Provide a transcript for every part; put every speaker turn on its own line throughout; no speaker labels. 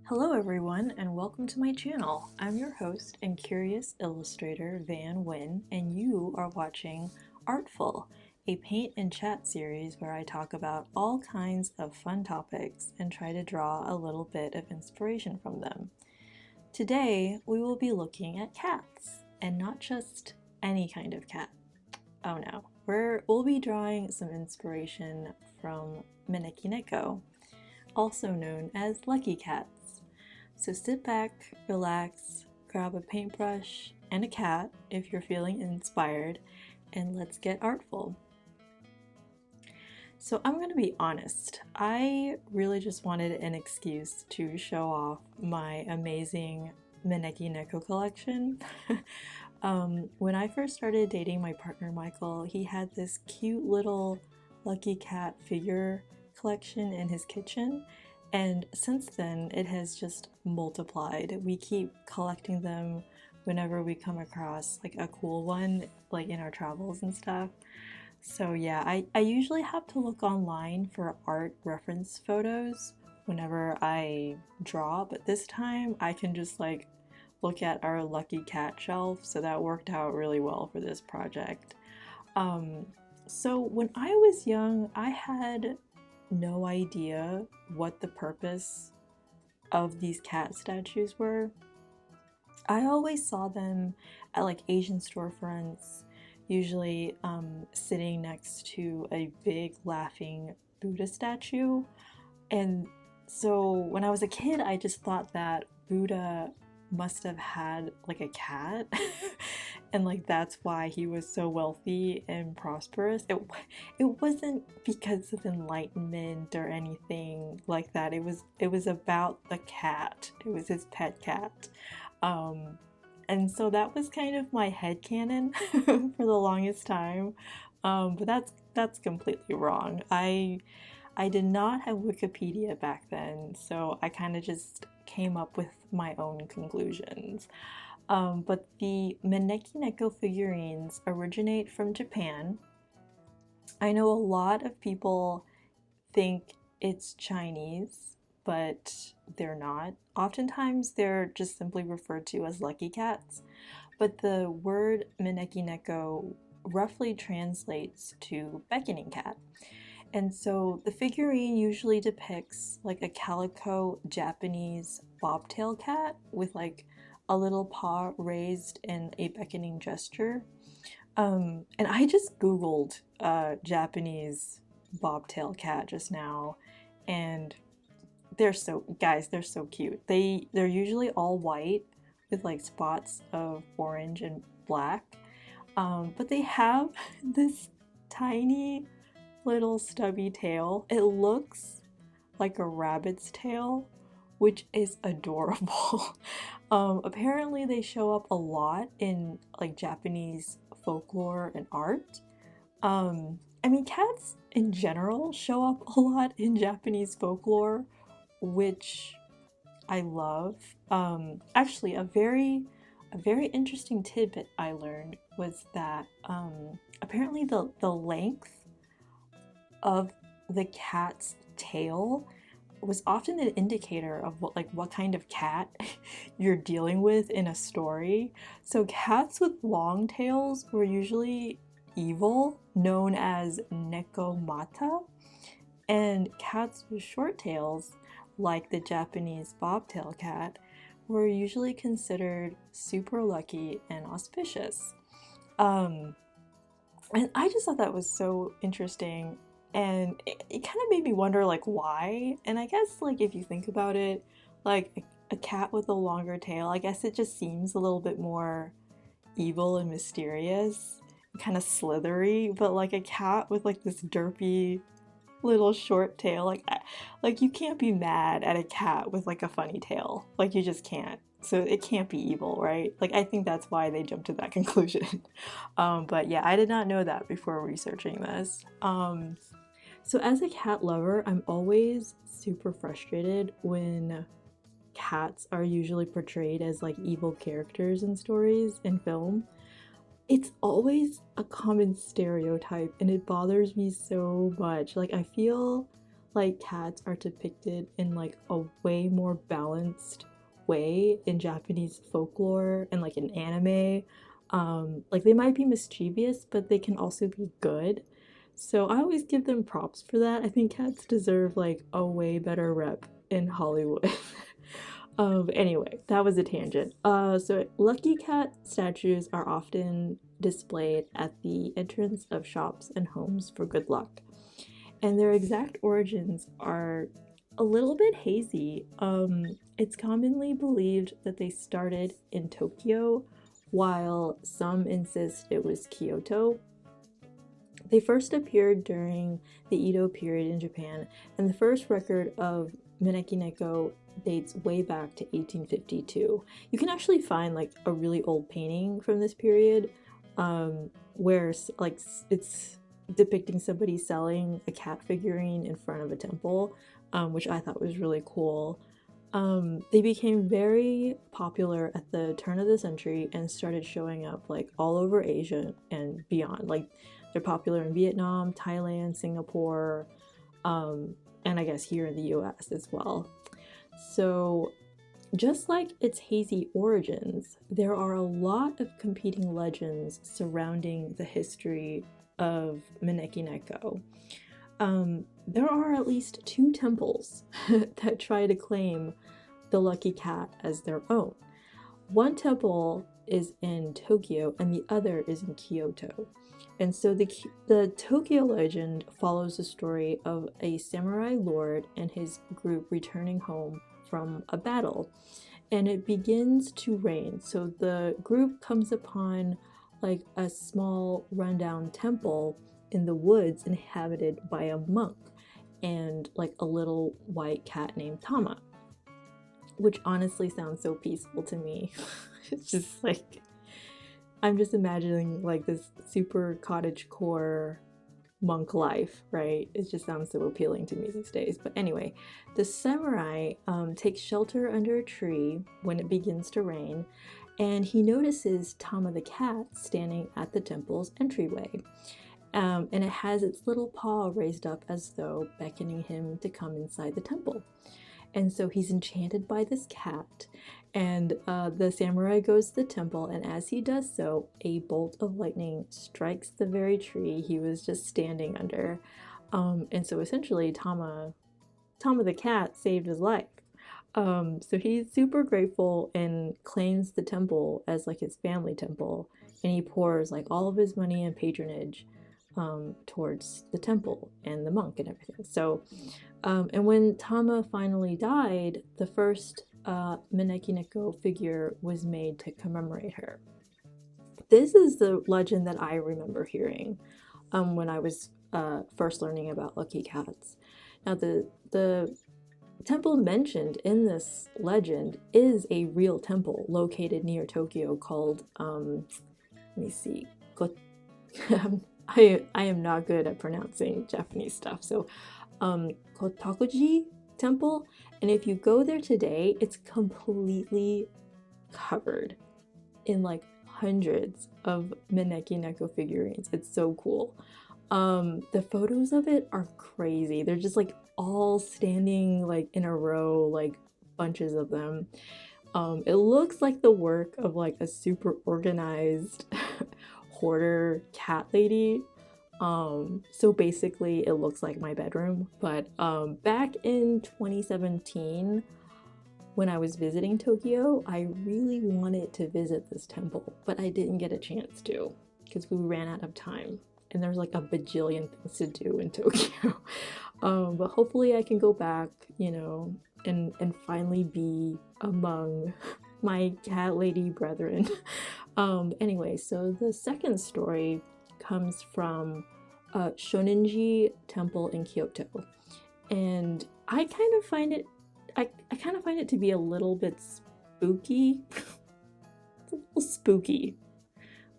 Hello everyone and welcome to my channel. I'm your host and curious illustrator Van Nguyen, and you are watching Artful, a paint and chat series where I talk about all kinds of fun topics and try to draw a little bit of inspiration from them. Today we will be looking at cats, and not just any kind of cat. Oh no, we'll be drawing some inspiration from Maneki Neko, also known as lucky cats. So sit back, relax, grab a paintbrush and a cat if you're feeling inspired, and let's get artful. So I'm gonna be honest, I really just wanted an excuse to show off my amazing Maneki Neko collection. When I first started dating my partner Michael, he had this cute little lucky cat figure collection in his kitchen. And since then, it has just multiplied. We keep collecting them whenever we come across like a cool one, like in our travels and stuff. So yeah, I usually have to look online for art reference photos whenever I draw, but this time I can just like look at our lucky cat shelf, so that worked out really well for this project. So when I was young, I had no idea what the purpose of these cat statues were. I always saw them at like Asian storefronts, usually sitting next to a big laughing Buddha statue. And so when I was a kid, I just thought that Buddha must have had like a cat and like that's why he was so wealthy and prosperous. It wasn't because of enlightenment or anything like that. It was about the cat. It was his pet cat. And so that was kind of my headcanon for the longest time. But that's completely wrong. I did not have Wikipedia back then, so I kind of just came up with my own conclusions. But the Maneki Neko figurines originate from Japan. I know a lot of people think it's Chinese, but they're not. Oftentimes they're just simply referred to as lucky cats, but the word Maneki Neko roughly translates to beckoning cat. And so the figurine usually depicts like a calico Japanese bobtail cat with like a little paw raised in a beckoning gesture. And I just googled Japanese bobtail cat just now, and they're so, guys, they're so cute. They're usually all white with like spots of orange and black, but they have this tiny little stubby tail. It looks like a rabbit's tail, which is adorable. Apparently they show up a lot in like Japanese folklore and art. I mean, cats in general show up a lot in Japanese folklore, which I love. Actually, a very interesting tidbit I learned was that apparently the length of the cat's tail was often an indicator of what kind of cat you're dealing with in a story. So cats with long tails were usually evil, known as nekomata, and cats with short tails, like the Japanese bobtail cat, were usually considered super lucky and auspicious. And I just thought that was so interesting, and it kind of made me wonder like why. And I guess like if you think about it, like a cat with a longer tail, I guess it just seems a little bit more evil and mysterious, kind of slithery. But like a cat with like this derpy little short tail, like you can't be mad at a cat with like a funny tail, like you just can't. So it can't be evil, right? Like I think that's why they jumped to that conclusion. But yeah, I did not know that before researching this. So as a cat lover, I'm always super frustrated when cats are usually portrayed as like evil characters in stories and film. it's always a common stereotype and it bothers me so much. Like, I feel like cats are depicted in like a way more balanced way in Japanese folklore and like in anime. Like they might be mischievous, but they can also be good. So I always give them props for that. I think cats deserve like a way better rep in Hollywood. Anyway, that was a tangent. So lucky cat statues are often displayed at the entrance of shops and homes for good luck. And their exact origins are a little bit hazy. It's commonly believed that they started in Tokyo, while some insist it was Kyoto. They first appeared during the Edo period in Japan, and the first record of Maneki Neko dates way back to 1852. You can actually find like a really old painting from this period, where like it's depicting somebody selling a cat figurine in front of a temple, which I thought was really cool. They became very popular at the turn of the century and started showing up like all over Asia and beyond. Like they're popular in Vietnam, Thailand, Singapore, and I guess here in the US as well. So just like its hazy origins, there are a lot of competing legends surrounding the history of Maneki Neko. There are at least 2 temples that try to claim the lucky cat as their own. One temple is in Tokyo and the other is in Kyoto. And so the Tokyo legend follows the story of a samurai lord and his group returning home from a battle. And it begins to rain. So the group comes upon like a small rundown temple in the woods inhabited by a monk and like a little white cat named Tama, which honestly sounds so peaceful to me. It's just like, I'm just imagining like this super cottagecore monk life, right? It just sounds so appealing to me these days. But anyway, the samurai takes shelter under a tree when it begins to rain, and he notices Tama the cat standing at the temple's entryway. And it has its little paw raised up as though beckoning him to come inside the temple. And so he's enchanted by this cat, and the samurai goes to the temple, and as he does so, a bolt of lightning strikes the very tree he was just standing under. And so essentially Tama the cat saved his life. So he's super grateful and claims the temple as like his family temple, and he pours like all of his money and patronage towards the temple and the monk and everything. So and when Tama finally died, the first Maneki Neko figure was made to commemorate her. This is the legend that I remember hearing when I was first learning about lucky cats. Now the temple mentioned in this legend is a real temple located near Tokyo called let me see, I am not good at pronouncing Japanese stuff, so Kotakuji Temple, and if you go there today, it's completely covered in like hundreds of Maneki Neko figurines. It's so cool. The photos of it are crazy. They're just like all standing like in a row, like bunches of them. It looks like the work of like a super organized hoarder cat lady. So basically it looks like my bedroom, but back in 2017 when I was visiting Tokyo, I really wanted to visit this temple, but I didn't get a chance to because we ran out of time and there's like a bajillion things to do in Tokyo. But hopefully I can go back, you know, and finally be among my cat lady brethren. Anyway, so the second story comes from Shoninji Temple in Kyoto, and I kind of find it to be a little bit spooky. It's a little spooky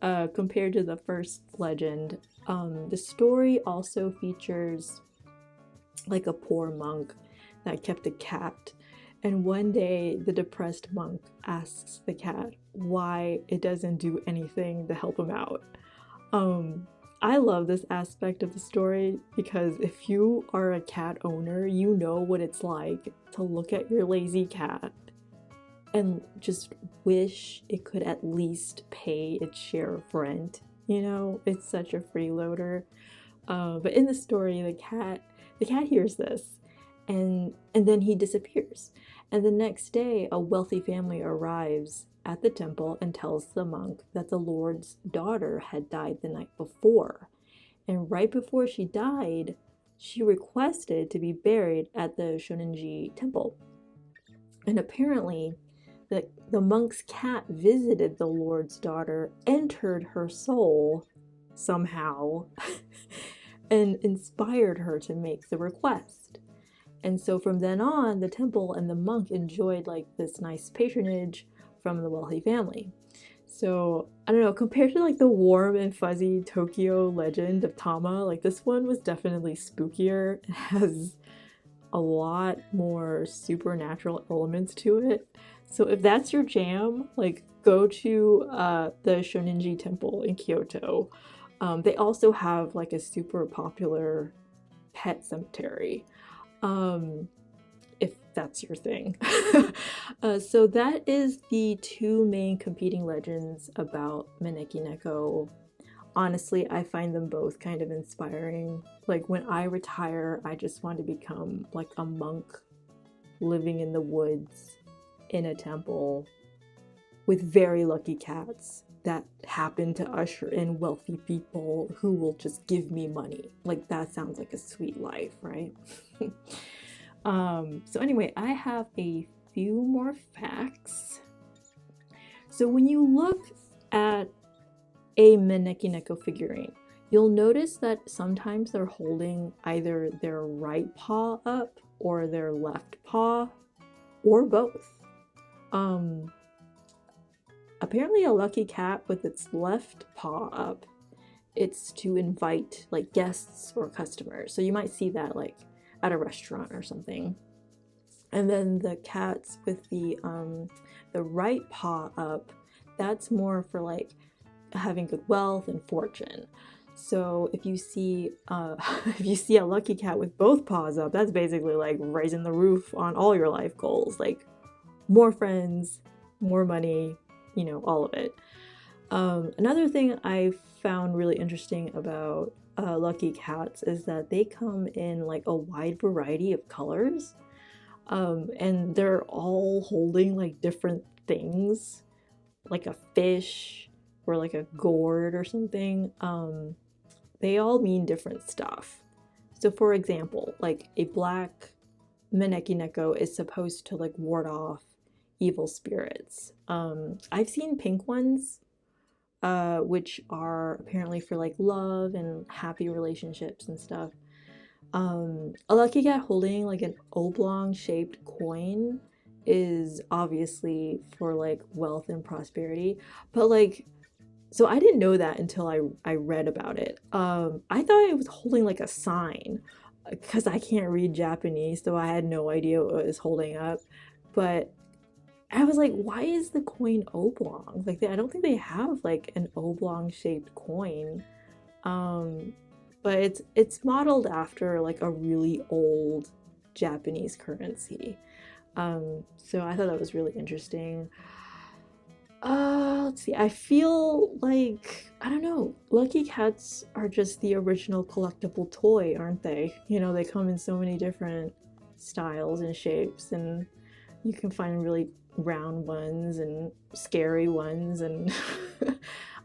compared to the first legend. The story also features like a poor monk that kept a cat, And one day, the depressed monk asks the cat why it doesn't do anything to help him out. I love this aspect of the story because if you are a cat owner, you know what it's like to look at your lazy cat and just wish it could at least pay its share of rent. You know, it's such a freeloader. But in the story, the cat hears this, and then he disappears. And the next day, a wealthy family arrives at the temple and tells the monk that the Lord's daughter had died the night before. And right before she died, she requested to be buried at the Shoninji Temple. And apparently, the monk's cat visited the Lord's daughter, entered her soul somehow, and inspired her to make the request. And so from then on, the temple and the monk enjoyed like this nice patronage from the wealthy family. So I don't know, compared to like the warm and fuzzy Tokyo legend of Tama, like this one was definitely spookier. It has a lot more supernatural elements to it. So if that's your jam, like go to the Shoninji Temple in Kyoto. They also have like a super popular pet cemetery, if that's your thing. So that is the two main competing legends about Maneki Neko. Honestly, I find them both kind of inspiring. Like when I retire, I just want to become like a monk living in the woods in a temple with very lucky cats that happen to usher in wealthy people who will just give me money. Like that sounds like a sweet life, right? So anyway, I have a few more facts. So when you look at a Maneki Neko figurine, you'll notice that sometimes they're holding either their right paw up or their left paw, or both. Apparently a lucky cat with its left paw up, it's to invite like guests or customers. So you might see that like at a restaurant or something. And then the cats with the right paw up, that's more for like having good wealth and fortune. So if you see a lucky cat with both paws up, that's basically like raising the roof on all your life goals, like more friends, more money, you know, all of it. Another thing I found really interesting about lucky cats is that they come in like a wide variety of colors, and they're all holding like different things, like a fish or like a gourd or something. They all mean different stuff. So for example, like a black Maneki Neko is supposed to like ward off evil spirits. I've seen pink ones, which are apparently for like love and happy relationships and stuff. A lucky cat holding like an oblong shaped coin is obviously for like wealth and prosperity, but like, so I didn't know that until I read about it. I thought it was holding like a sign because I can't read Japanese, so I had no idea what it was holding up. But I was like, why is the coin oblong? Like, I don't think they have like an oblong shaped coin. But it's modeled after like a really old Japanese currency. So I thought that was really interesting. Let's see. I feel like, I don't know, lucky cats are just the original collectible toy, aren't they? You know, they come in so many different styles and shapes, and you can find really round ones and scary ones, and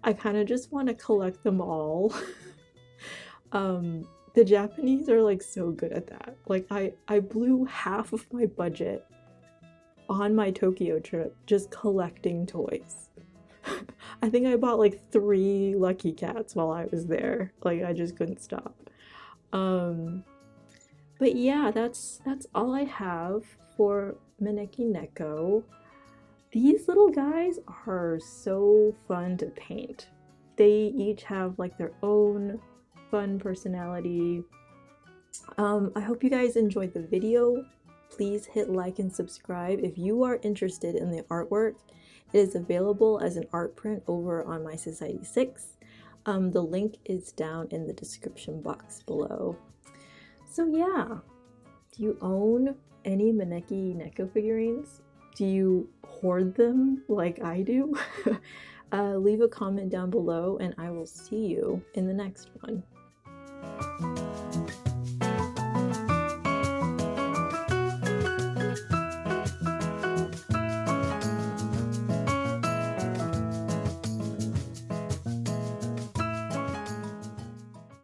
I kind of just want to collect them all. The Japanese are like so good at that. Like I blew half of my budget on my Tokyo trip just collecting toys. I think I bought like 3 lucky cats while I was there. Like I just couldn't stop. But yeah, that's all I have for Maneki Neko. These little guys are so fun to paint. They each have like their own fun personality. I hope you guys enjoyed the video. Please hit like and subscribe if you are interested in the artwork. It is available as an art print over on my Society 6. The link is down in the description box below. So yeah, do you own any Maneki Neko figurines? Do you hoard them like I do? Leave a comment down below and I will see you in the next one.